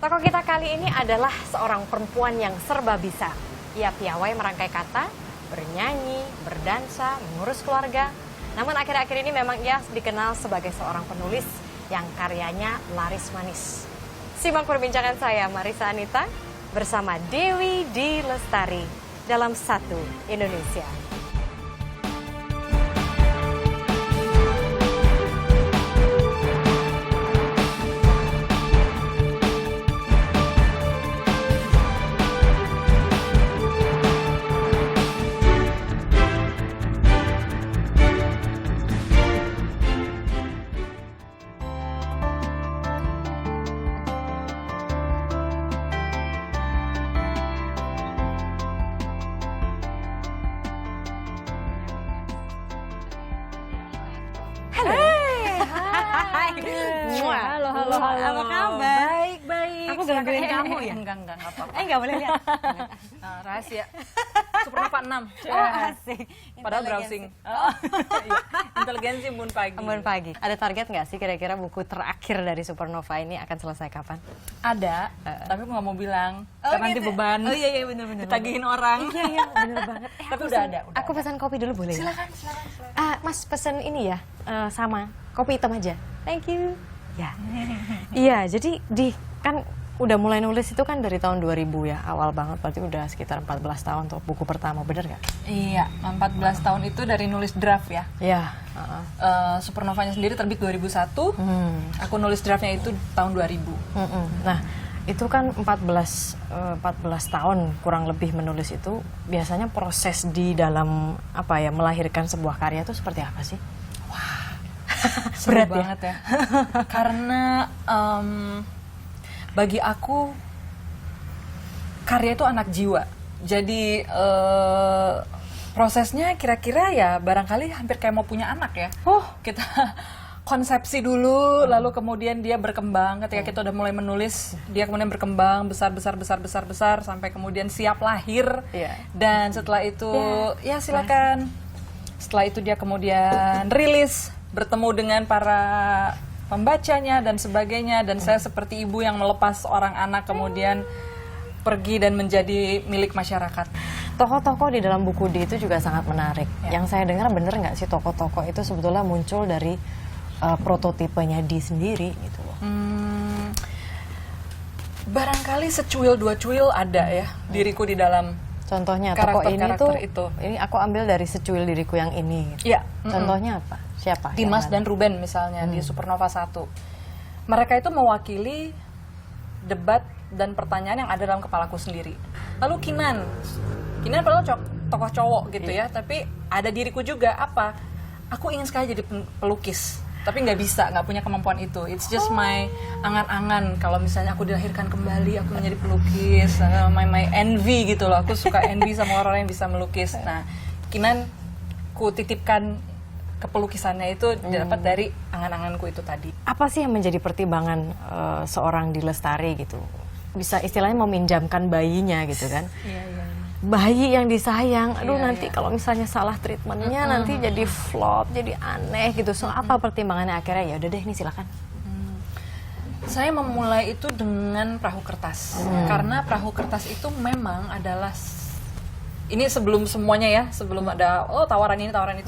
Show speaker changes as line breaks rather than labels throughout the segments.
Tokoh kita kali ini adalah seorang perempuan yang serba bisa. Ia piawai merangkai kata, bernyanyi, berdansa, mengurus keluarga. Namun akhir-akhir ini memang ia dikenal sebagai seorang penulis yang karyanya laris manis. Simak perbincangan saya, Marisa Anita, bersama Dewi D. Lestari dalam Satu Indonesia.
Halo.
Apa kabar?
Baik.
Aku gangguin kamu ya?
Enggak apa-apa.
Nggak boleh lihat.
Rahasia. Supernova 6.
Oh, asik.
Padahal browsing. Iya. Inteligensi embun pagi.
Embun pagi. Ada target nggak sih kira-kira buku terakhir dari Supernova ini akan selesai kapan?
Ada, tapi aku nggak mau bilang. Karena nanti beban.
Oh iya benar-benar.
Ditagihin orang.
Iya benar banget.
Tapi udah ada.
Aku pesan kopi dulu boleh?
Silakan.
Mas pesan ini ya, sama kopi hitam aja. Thank you. Ya. Iya, jadi kan udah mulai nulis itu kan dari tahun 2000 ya, awal banget, berarti udah sekitar 14 tahun untuk buku pertama, bener nggak?
Iya, 14 tahun itu dari nulis draft ya.
Iya.
Supernovanya sendiri terbit 2001. Aku nulis draftnya itu tahun 2000.
Nah, itu kan 14 tahun kurang lebih menulis itu, biasanya proses di dalam melahirkan sebuah karya itu seperti apa sih?
Berat
Berat
banget ya. Karena bagi aku karya itu anak jiwa. Jadi prosesnya kira-kira ya barangkali hampir kayak mau punya anak ya. Kita konsepsi dulu, lalu kemudian dia berkembang. Ketika kita udah mulai menulis, dia kemudian berkembang besar sampai kemudian siap lahir. Dan setelah itu ya silakan. Setelah itu dia kemudian rilis, bertemu dengan para pembacanya dan sebagainya, dan saya seperti ibu yang melepas seorang anak kemudian pergi dan menjadi milik masyarakat.
Tokoh-tokoh di dalam buku D itu juga sangat menarik. Yang saya dengar bener nggak sih tokoh-tokoh itu sebetulnya muncul dari prototipenya D sendiri gitu loh.
Barangkali secuil dua cuil ada ya diriku di dalam.
Contohnya tokoh ini tuh,
itu.
Ini aku ambil dari secuil diriku yang ini.
Iya.
Contohnya apa? Siapa?
Dimas dan Ruben misalnya di Supernova 1. Mereka itu mewakili debat dan pertanyaan yang ada dalam kepalaku sendiri. Lalu Kinan padahal tokoh cowok gitu ya, tapi ada diriku juga apa? Aku ingin sekali jadi pelukis, tapi nggak bisa, nggak punya kemampuan itu. It's just my angan-angan. Kalau misalnya aku dilahirkan kembali, aku menjadi pelukis, my envy gitu loh. Aku suka envy sama orang yang bisa melukis. Nah, Kinan ku titipkan kepelukisannya itu dapat dari angan-anganku itu tadi.
Apa sih yang menjadi pertimbangan seorang D. Lestari gitu? Bisa istilahnya meminjamkan bayinya gitu kan?
Iya.
Bayi yang disayang, nanti kalau misalnya salah treatmentnya nanti jadi flop, jadi aneh gitu. So apa pertimbangannya akhirnya ya udah deh ini silakan.
Saya memulai itu dengan perahu kertas, karena perahu kertas itu memang adalah ini sebelum semuanya ya, sebelum ada tawaran ini tawaran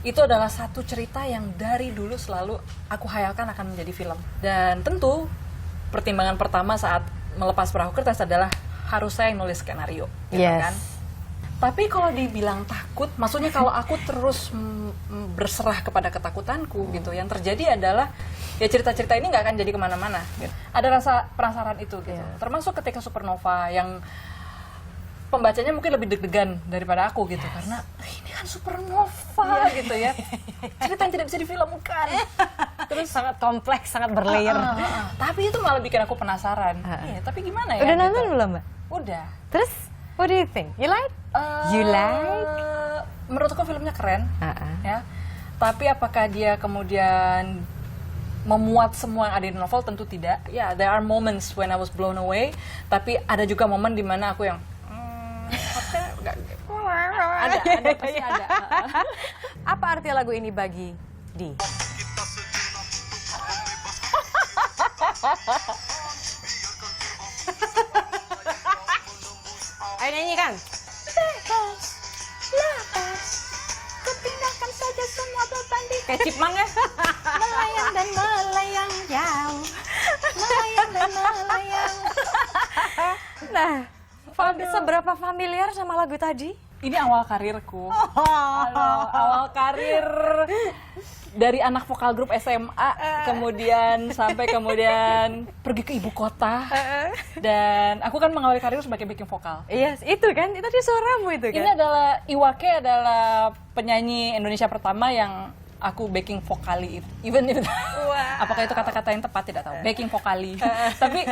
itu adalah satu cerita yang dari dulu selalu aku hayalkan akan menjadi film. Dan tentu pertimbangan pertama saat melepas perahu kertas adalah harus saya yang nulis skenario, gitu kan. Tapi kalau dibilang takut, maksudnya kalau aku terus berserah kepada ketakutanku gitu, yang terjadi adalah ya cerita-cerita ini nggak akan jadi kemana-mana. Gitu. Ada rasa penasaran itu gitu. Termasuk ketika Supernova yang pembacanya mungkin lebih deg-degan daripada aku gitu, karena ini kan Supernova gitu ya, cerita yang tidak bisa difilmkan.
Terus sangat kompleks, sangat berlayer.
Tapi itu malah bikin aku penasaran. Tapi gimana ya?
Udah nonton belum, Mbak?
Udah.
Terus, what do you think? You like? You like?
Menurutku filmnya keren, ya. Tapi apakah dia kemudian memuat semua yang ada di novel? Tentu tidak. Ya, there are moments when I was blown away. Tapi ada juga momen di mana aku yang ada pasti ada.
Apa arti lagu ini bagi D?
kayak chipmunk ya. Melayang dan melayang jauh, melayang dan melayang.
Nah, seberapa familiar sama lagu tadi?
Ini awal karirku. Halo, awal karir dari anak vokal grup SMA, kemudian pergi ke ibu kota. Dan aku kan mengawali karir sebagai backing vokal.
Iya, itu kan, itu tadi suaramu itu kan?
Ini adalah Iwake adalah penyanyi Indonesia pertama yang aku backing vokali, even if apakah itu kata-kata yang tepat tidak tahu, backing vokali. Tapi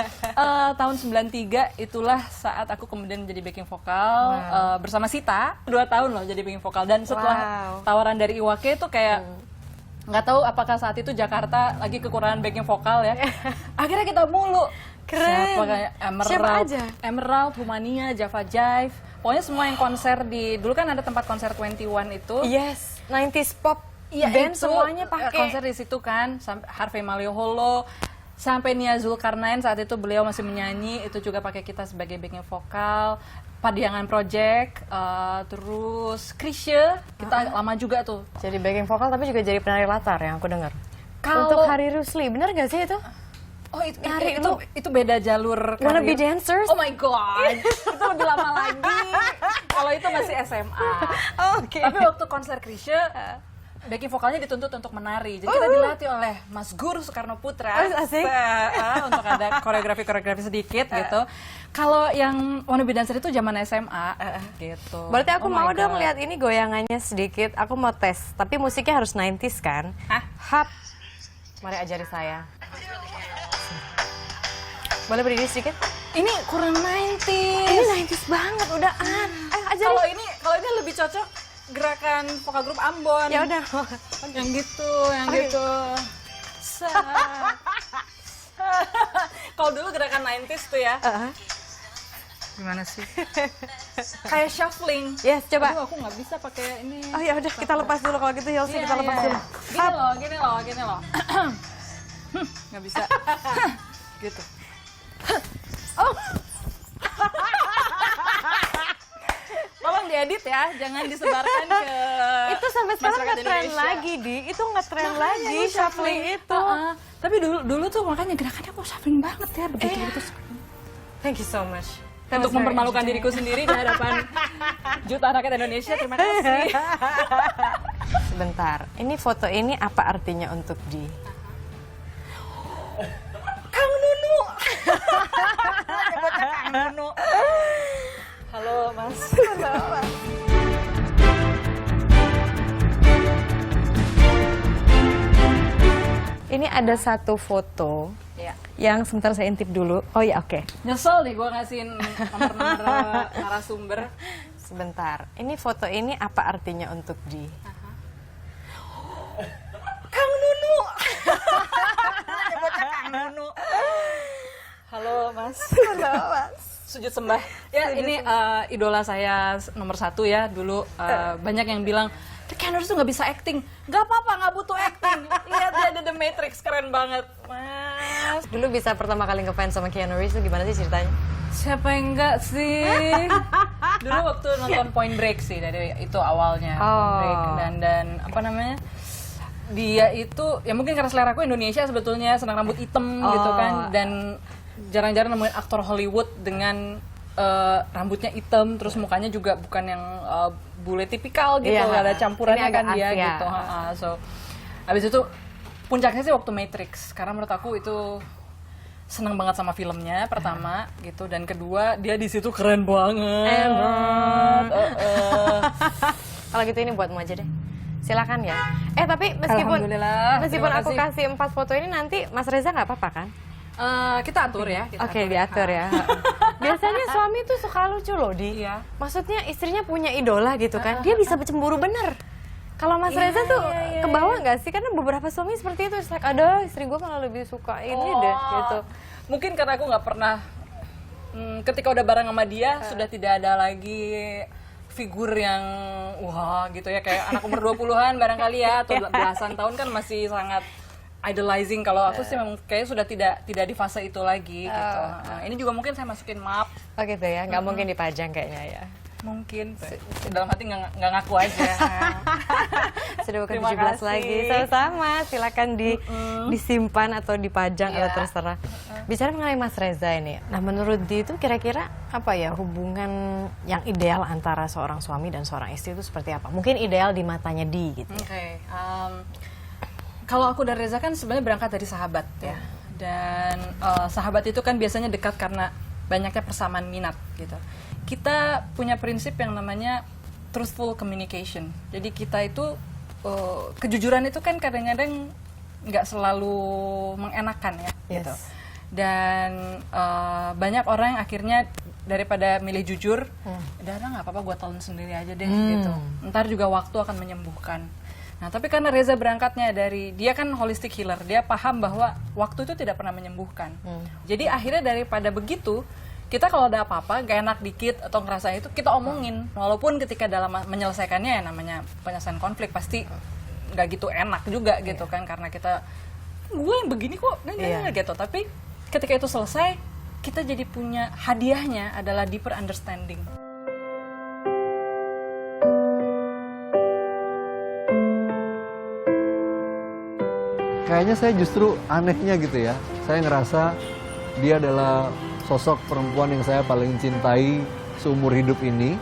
tahun 93 itulah saat aku kemudian menjadi backing vokal bersama Sita, 2 tahun loh jadi backing vokal. Dan setelah tawaran dari Iwake itu kayak nggak tahu apakah saat itu Jakarta lagi kekurangan backing vokal ya. Akhirnya kita mulu.
Keren. Siapa aja?
Emerald, Humania, Java Jive. Pokoknya semua yang konser dulu kan ada tempat konser 21 itu.
Yes, 90s pop.
Iya,
band
itu
semuanya pakai
konser di situ kan, Harvey Maliholo, sampai Nia Zulkarnain saat itu beliau masih menyanyi, itu juga pakai kita sebagai backing vokal. Padiangan Project, terus Krisya, kita lama juga tuh.
Jadi backing vokal tapi juga jadi penari latar yang aku dengar.
Kalau
untuk Hari Rusli, benar gak sih itu?
Oh itu beda jalur karir.
Wanna Be Dancers?
Oh my god, itu lebih lama lagi. Kalau itu masih SMA.
Oke.
Tapi waktu konser Krisya, backing vokalnya dituntut untuk menari. Jadi kita dilatih oleh Mas Guru Soekarno Putra.
Asik.
Untuk ada koreografi sedikit gitu. Kalau yang Wanna Be Dancer itu zaman SMA gitu.
Berarti aku
Oh
mau
my
dong
God.
lihat ini goyangannya sedikit. Aku mau tes, tapi musiknya harus 90s kan?
Hah?
Hap. Mari ajari saya. Boleh berdiri sedikit?
Ini kurang 90s.
Ini 90s banget, udah ayo ajari.
Kalau ini lebih cocok gerakan vokal grup Ambon.
Ya udah.
Yang gitu, yang
Oke.
gitu. Kalau dulu gerakan 90s tuh ya. Gimana sih? Kayak shuffling.
Yes, coba.
Aduh, aku nggak bisa pakai ini.
Oh ya udah, kita lepas dulu kalau gitu Hilsi,
Iya,
kita lepas
iya.
dulu.
Gini loh. Nggak bisa. Gitu.
Oh,
Tolong diedit ya, jangan disebarkan ke
itu sampai sekarang
masyarakat
nge-trend
Indonesia.
lagi, Di. Itu nge-trend lagi
Makanya
shuffling itu.
Tapi dulu tuh makanya gerakannya kok shuffling banget ya, begitu.
Thank you so much.
Untuk mempermalukan diriku sendiri di hadapan jutaan rakyat Indonesia, terima kasih.
Sebentar, ini foto ini apa artinya untuk Di?
Kang Nunu. Nyebutnya Kang Nunu. Halo, Mas.
Ini ada satu foto
Ya.
yang sebentar saya intip dulu. Oh ya, oke.
Nyesel deh gue ngasihin nomor-nomor narasumber.
Sebentar. Ini foto ini apa artinya untuk Di?
Kang Nunu. Nyebutnya Kang Nunu. Halo, Mas.
Halo, Mas.
Sujud sembah. Ya, ini idola saya nomor 1 ya. Dulu banyak yang bilang, Keanu Reeves tuh nggak bisa acting. Nggak apa-apa, nggak butuh acting. Lihat dia ada The Matrix, keren banget. Mas.
Dulu bisa pertama kali ngefans sama Keanu Reeves itu gimana sih ceritanya?
Siapa yang enggak sih? Dulu waktu nonton Point Break sih, dari itu awalnya.
Oh.
Point Break. Dan apa namanya? Dia itu, ya mungkin karena selera aku Indonesia sebetulnya, senang rambut hitam gitu kan. Dan jarang-jarang nemuin aktor Hollywood dengan rambutnya hitam, terus mukanya juga bukan yang bule tipikal gitu,
Iya,
ada campurannya
ini agak
kan dia
Asia.
gitu. So, habis itu puncaknya sih waktu Matrix, karena menurut aku itu seneng banget sama filmnya pertama gitu, dan kedua dia di situ keren banget.
Kalau gitu ini buatmu aja deh. Silakan ya. Tapi meskipun
Alhamdulillah,
aku
terima
kasih 4 foto ini nanti Mas Reza nggak apa-apa kan?
Kita atur ya.
Oke, diatur ya. Biasanya suami tuh suka lucu loh, Di.
Iya.
Maksudnya istrinya punya idola gitu kan, dia bisa cemburu bener. Kalau Mas Reza tuh ke bawah nggak sih? Karena beberapa suami seperti itu, it's like, ada istri gue malah lebih suka ini deh, gitu.
Mungkin karena aku nggak pernah, ketika udah bareng sama dia, sudah tidak ada lagi figur yang wah gitu ya, kayak anak umur 20-an barangkali ya, atau belasan tahun kan masih sangat idolizing. Kalau aku sih memang kayaknya sudah tidak di fase itu lagi gitu. Ini juga mungkin saya masukin map.
Oh gitu ya, nggak mungkin dipajang kayaknya ya.
Mungkin dalam hati nggak ngaku aja.
Sudah bukan
Terima
17
kasih.
lagi. Sama-sama, silakan disimpan atau dipajang
Iya.
atau terserah. Bicara mengenai Mas Reza ini, nah menurut Di itu kira-kira apa ya hubungan yang ideal antara seorang suami dan seorang istri itu seperti apa? Mungkin ideal di matanya Di gitu.
Oke, kalau aku dan Reza kan sebenarnya berangkat dari sahabat ya, dan sahabat itu kan biasanya dekat karena banyaknya persamaan minat gitu. Kita punya prinsip yang namanya truthful communication. Jadi kita itu kejujuran itu kan kadang-kadang nggak selalu mengenakan ya, gitu. Dan banyak orang yang akhirnya daripada milih jujur, udah nggak apa-apa, gue telan sendiri aja deh, gitu. Ntar juga waktu akan menyembuhkan. Nah, tapi karena Reza berangkatnya dari, dia kan holistic healer, dia paham bahwa waktu itu tidak pernah menyembuhkan. Jadi akhirnya daripada begitu, kita kalau ada apa-apa, gak enak dikit atau ngerasa itu, kita omongin. Walaupun ketika dalam menyelesaikannya, ya namanya penyelesaian konflik, pasti gak gitu enak juga gitu kan. Karena kita, gue yang begini kok, gitu. Tapi ketika itu selesai, kita jadi punya hadiahnya adalah deeper understanding.
Kayaknya saya justru anehnya gitu ya. Saya ngerasa dia adalah sosok perempuan yang saya paling cintai seumur hidup ini.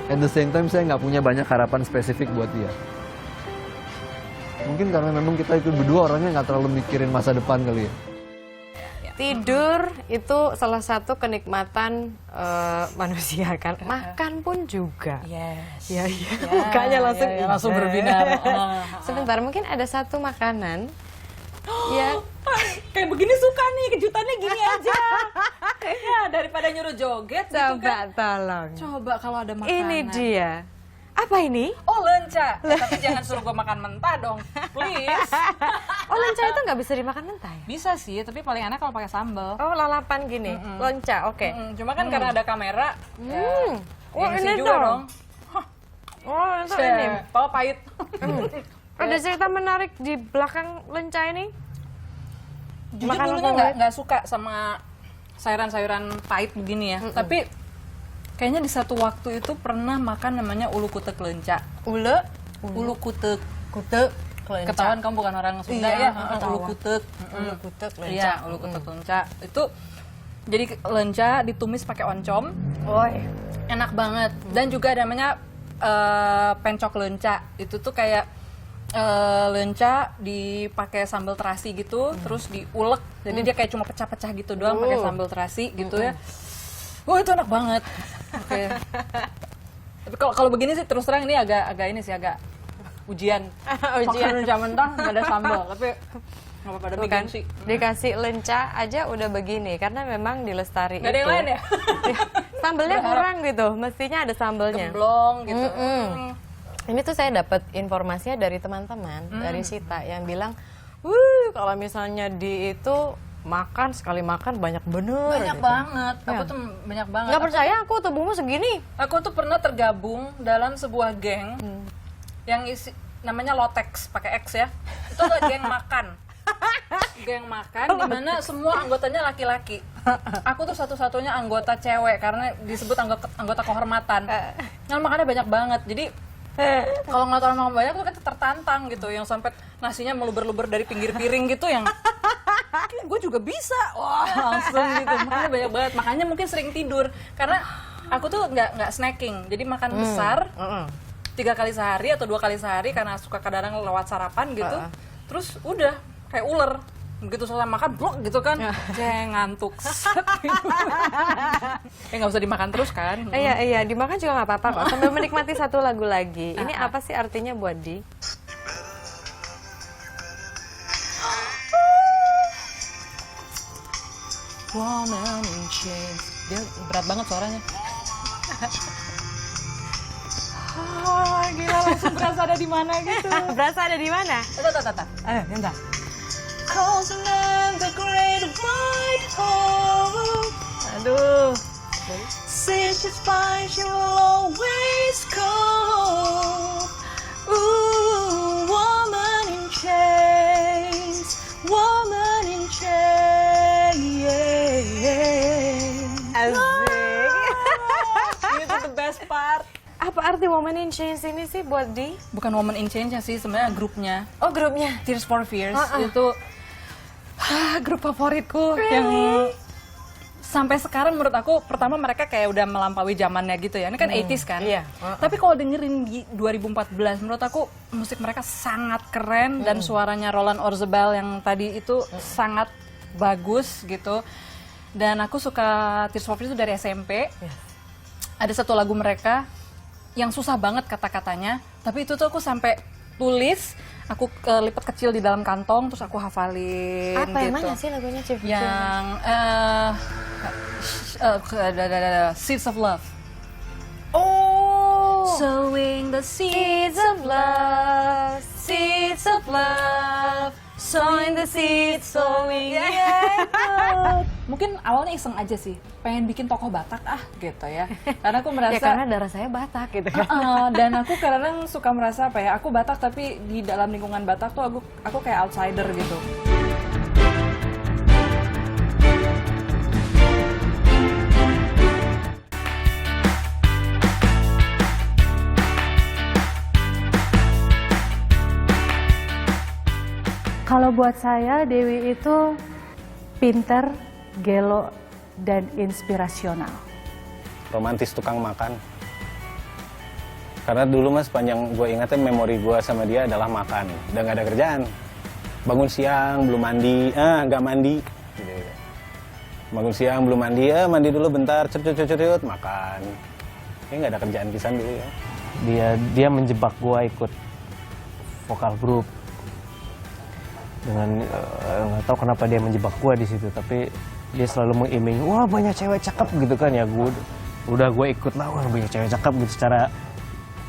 At the same time saya nggak punya banyak harapan spesifik buat dia. Mungkin karena memang kita itu berdua orangnya nggak terlalu mikirin masa depan kali ya.
Tidur itu salah satu kenikmatan manusia kan. Makan pun juga.
Yes.
Ya, iya. Mukanya langsung
langsung berbinar.
Sebentar, mungkin ada satu makanan ya
Kayak begini suka nih, kejutannya gini aja. Ya, daripada nyuruh joget gitu
coba
kan.
tolong.
Coba kalau ada makanan.
Ini dia. Apa ini?
Oh, lenca. Tapi jangan suruh gue makan mentah dong. Please.
Oh, lenca itu nggak bisa dimakan mentah ya?
Bisa sih, tapi paling enak kalau pakai sambal.
Oh, lalapan gini. Lonca, oke.
Cuma kan karena ada kamera.
Oh,
gengsi
ini
juga
dong. Oh, itu ini.
Kalau pahit.
Ada cerita menarik di belakang lenca ini?
Jujur
Makan
dulunya
apa,
nggak suka sama sayuran-sayuran pahit begini ya. Tapi kayaknya di satu waktu itu pernah makan namanya ulu kutek lenca. Ulu kutek.
Kutek lenca.
Ketahuan kamu bukan orang Sunda
Iya,
ya?
ketahuan.
Ulu kutek.
Ulu kutek lenca.
Iya, ulu kutek lenca. Itu jadi lenca ditumis pakai oncom.
Oh,
Enak banget. Dan juga ada namanya pencok lenca. Itu tuh kayak lenca dipakai sambal terasi gitu, terus diulek. Jadi dia kayak cuma pecah-pecah gitu doang pakai sambal terasi gitu ya. Wah, itu enak banget. Oke. Tapi kalau begini sih terus terang ini agak ini sih agak ujian.
Ujian.
Makan lenca mentah nggak ada sambal, tapi nggak apa-apa, ada
bukan.
sih.
Dikasih lenca aja udah begini karena memang di Lestari
Nggak ada yang lain ya?
Sambelnya kurang gitu, mestinya ada sambelnya.
Gemblong gitu.
Ini tuh saya dapat informasinya dari teman-teman, dari Sita yang bilang, kalau misalnya di itu makan sekali makan banyak bener.
Banyak
gitu.
banget.
Ya.
Aku tuh banyak banget.
Nggak percaya aku tubuhmu segini.
Aku tuh pernah tergabung dalam sebuah geng yang namanya Lotex pakai X ya. Itu adalah geng makan. Geng makan di mana semua anggotanya laki-laki. Aku tuh satu-satunya anggota cewek karena disebut anggota kehormatan. Yang makannya banyak banget. Jadi kalau ngeliat orang makan banyak tuh kita tertantang gitu, yang sampai nasinya meluber-luber dari pinggir piring gitu, yang gue juga bisa, wah langsung gitu. Makanya banyak banget, makanya mungkin sering tidur karena aku tuh nggak snacking, jadi makan besar 3 kali sehari atau 2 kali sehari karena suka kadang lewat sarapan gitu, terus udah kayak ular. Begitu selesai makan, blok gitu kan, ngantuk. Nggak usah dimakan terus kan?
Iya, dimakan juga nggak apa-apa kok. Sambil menikmati satu lagu lagi. Ini apa sih artinya buat Di?
Woman in chains. Dia berat banget suaranya. Gila, langsung berasa ada di mana gitu.
Berasa ada di mana?
Tata.
Bentar.
Crossing the great white hole.
Aduh.
Since she's fine, she will always call. Ooh, woman in chains, woman in chains.
Asik.
Itu the best best part.
Apa arti Woman in Chains ini sih buat Di?
Bukan Woman in Change sih, sebenarnya grupnya.
Oh, grupnya.
Tears for Fears itu grup favoritku yang sampai sekarang menurut aku, pertama mereka kayak udah melampaui zamannya gitu ya. Ini kan 80s kan.
Iya.
Tapi kalau dengerin di 2014, menurut aku musik mereka sangat keren dan suaranya Roland Orzabal yang tadi itu sangat bagus gitu. Dan aku suka Tears for Fears itu dari SMP. Ada satu lagu mereka yang susah banget kata-katanya, tapi itu tuh aku sampai tulis, aku lipat kecil di dalam kantong, terus aku hafalin.
Apa yang
gitu.
mana sih lagunya, Cip?
Yang Seeds of Love.
Oh,
Sowing the
seeds of love, seeds of love, sowing the seeds, sowing.
Mungkin awalnya iseng aja sih, pengen bikin tokoh Batak gitu ya. Karena aku merasa
Ya karena darah saya Batak gitu kan.
dan aku kadang suka merasa apa ya, aku Batak tapi di dalam lingkungan Batak tuh aku kayak outsider gitu.
Kalau buat saya Dewi itu pinter, gelo, dan inspirasional.
Romantis tukang makan. Karena dulu mas panjang gue ingatnya memori gue sama dia adalah makan. Udah nggak ada kerjaan. Bangun siang belum mandi, nggak mandi. Gitu. Bangun siang belum mandi, mandi dulu bentar, cut, makan. Ini nggak ada kerjaan pisan dulu ya.
Dia menjebak gua ikut vokal grup dengan nggak tahu kenapa dia menjebak gua di situ, tapi dia selalu mengiming, wah banyak cewek cakep gitu kan ya, gue ikut lah, wah banyak cewek cakep gitu, secara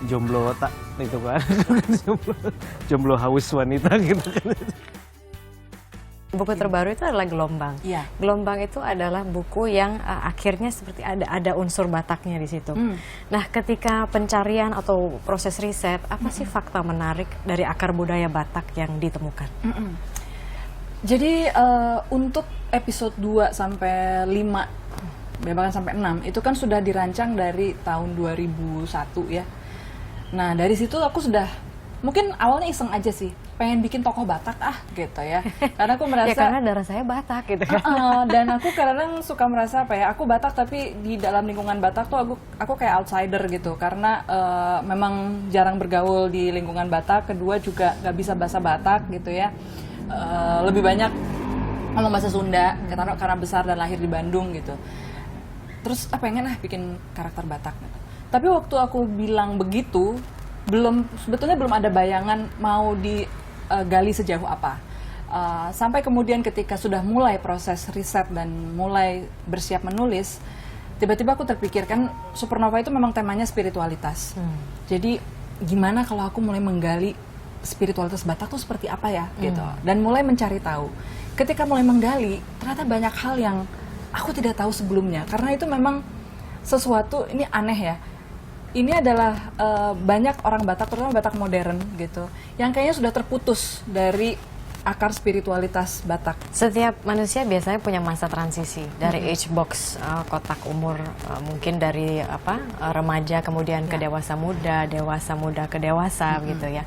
jomblo tak itu kan. jomblo haus wanita gitu kan.
Buku terbaru itu adalah Gelombang.
Iya.
Gelombang itu adalah buku yang akhirnya seperti ada unsur Bataknya di situ. Nah, ketika pencarian atau proses riset, apa sih fakta menarik dari akar budaya Batak yang ditemukan?
Jadi untuk episode 2 sampai 5, bahkan sampai 6, itu kan sudah dirancang dari tahun 2001 ya. Nah, dari situ aku sudah, mungkin awalnya iseng aja sih, pengen bikin tokoh Batak gitu ya. Karena aku merasa
Ya karena darah saya Batak gitu kan.
dan aku kadang suka merasa apa ya, aku Batak tapi di dalam lingkungan Batak tuh aku kayak outsider gitu. Karena memang jarang bergaul di lingkungan Batak, kedua juga nggak bisa bahasa Batak gitu ya. Lebih banyak ngomong bahasa Sunda karena besar dan lahir di Bandung gitu. Terus pengen bikin karakter Batak gitu. Tapi waktu aku bilang begitu, sebetulnya belum ada bayangan mau digali sejauh apa. Sampai kemudian ketika sudah mulai proses riset dan mulai bersiap menulis, tiba-tiba aku terpikirkan Supernova itu memang temanya spiritualitas. Jadi gimana kalau aku mulai menggali spiritualitas Batak tuh seperti apa ya gitu, dan mulai mencari tahu. Ketika mulai menggali, ternyata banyak hal yang aku tidak tahu sebelumnya, karena itu memang sesuatu ini aneh ya. Ini adalah banyak orang Batak, terutama Batak modern gitu, yang kayaknya sudah terputus dari akar spiritualitas Batak.
Setiap manusia biasanya punya masa transisi dari age box, kotak umur, mungkin dari remaja kemudian ke dewasa muda ke dewasa gitu ya.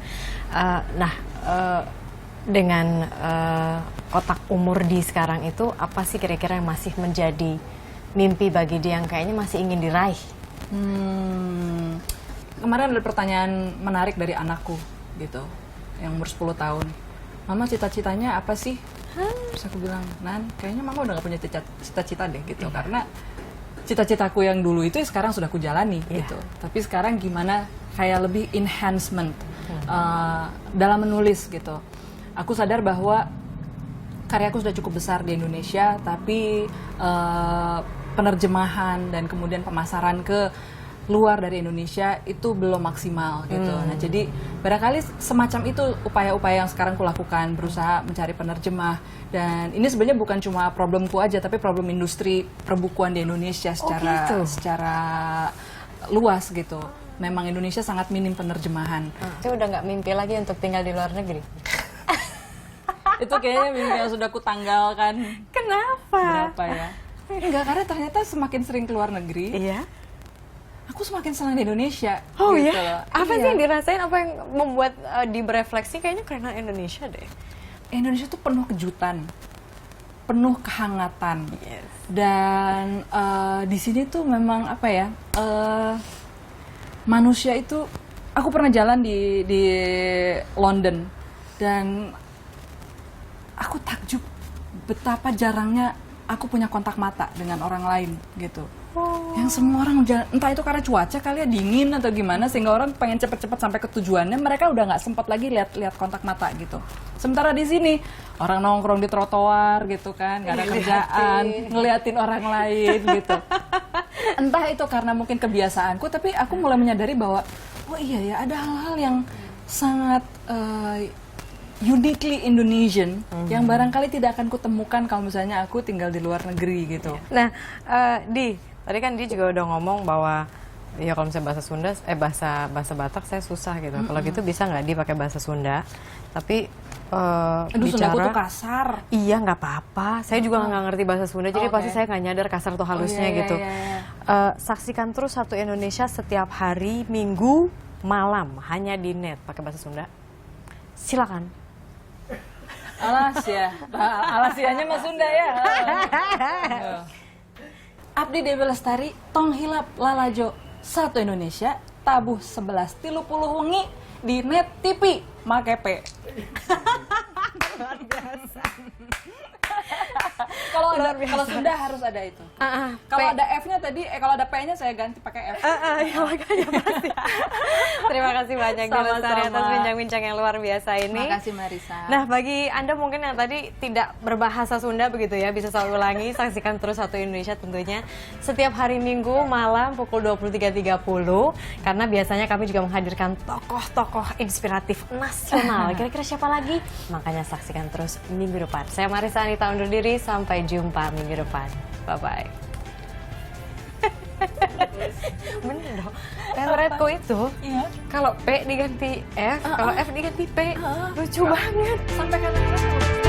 Dengan kotak umur di sekarang itu, apa sih kira-kira yang masih menjadi mimpi bagi dia yang kayaknya masih ingin diraih?
Kemarin ada pertanyaan menarik dari anakku gitu, yang umur 10 tahun. Mama cita-citanya apa sih? Terus aku bilang, Nan, kayaknya mama udah gak punya cita-cita deh gitu, karena cita-citaku yang dulu itu sekarang sudah aku jalani gitu. Tapi sekarang gimana kayak lebih enhancement dalam menulis gitu. Aku sadar bahwa karyaku sudah cukup besar di Indonesia, tapi penerjemahan dan kemudian pemasaran ke luar dari Indonesia itu belum maksimal gitu. Nah, jadi barangkali semacam itu upaya-upaya yang sekarang kulakukan, berusaha mencari penerjemah. Dan ini sebenarnya bukan cuma problemku aja, tapi problem industri perbukuan di Indonesia secara luas gitu. Memang Indonesia sangat minim penerjemahan.
Saya udah nggak mimpi lagi untuk tinggal di luar negeri.
Itu kayaknya mimpi yang sudah kutanggalkan.
Kenapa?
Berapa ya? Enggak, karena ternyata semakin sering keluar negeri,
Iya.
aku semakin senang di Indonesia.
Oh
gitu
ya?
loh.
Apa
Iya.
sih yang dirasain? Apa yang membuat di berefleksi kayaknya karena Indonesia deh?
Indonesia tuh penuh kejutan, penuh kehangatan.
Yes.
Dan di sini tuh memang apa ya, manusia itu, aku pernah jalan di London dan aku takjub betapa jarangnya aku punya kontak mata dengan orang lain gitu. Yang semua orang entah itu karena cuaca kali ya, dingin atau gimana, sehingga orang pengen cepet-cepet sampai ke tujuannya, mereka udah nggak sempat lagi lihat kontak mata gitu. Sementara di sini orang nongkrong di trotoar gitu kan, nggak ada kerjaan, ngeliatin orang lain gitu. Entah itu karena mungkin kebiasaanku, tapi aku mulai menyadari bahwa oh iya ya, ada hal-hal yang sangat uniquely Indonesian yang barangkali tidak akan kutemukan kalau misalnya aku tinggal di luar negeri gitu.
Nah, tadi kan dia juga udah ngomong bahwa ya kalau misalnya bahasa Sunda, bahasa Batak saya susah gitu. Kalau gitu bisa nggak dipakai bahasa Sunda? Tapi
Aduh, Sundaku tuh kasar.
Iya, nggak apa-apa. Saya juga nggak ngerti bahasa Sunda, jadi
Oke.
pasti saya nggak nyadar kasar atau halusnya
iya,
gitu.
iya.
Saksikan terus Satu Indonesia setiap hari Minggu malam hanya di net pakai bahasa Sunda. Silakan.
Alas ya, alasianya mah Sunda ya. Abdi Dewi Lestari, tong hilap lalajo Satu Indonesia, tabuh 11 30 wengi di net TV make P. Kalau Sunda harus ada itu. Kalau ada F-nya tadi, kalau ada P-nya saya ganti pakai F.
Ya makanya pasti. Terima kasih banyak Dewi Lestari atas
Sama-sama.
bincang-bincang yang luar biasa ini.
Terima kasih Marisa.
Nah, bagi Anda mungkin yang tadi tidak berbahasa Sunda begitu ya, bisa selalu ulangi, saksikan terus Satu Indonesia tentunya setiap hari Minggu malam pukul 23.30 karena biasanya kami juga menghadirkan tokoh-tokoh inspiratif nasional. Kira-kira siapa lagi? Makanya saksikan terus minggu depan. Saya Marisa Anita undur diri, sampai jumpa minggu depan. Bye-bye. Bener dong. Teoretku itu, kalau P diganti F, kalau F diganti P. Lucu banget.
Sampai kata-kata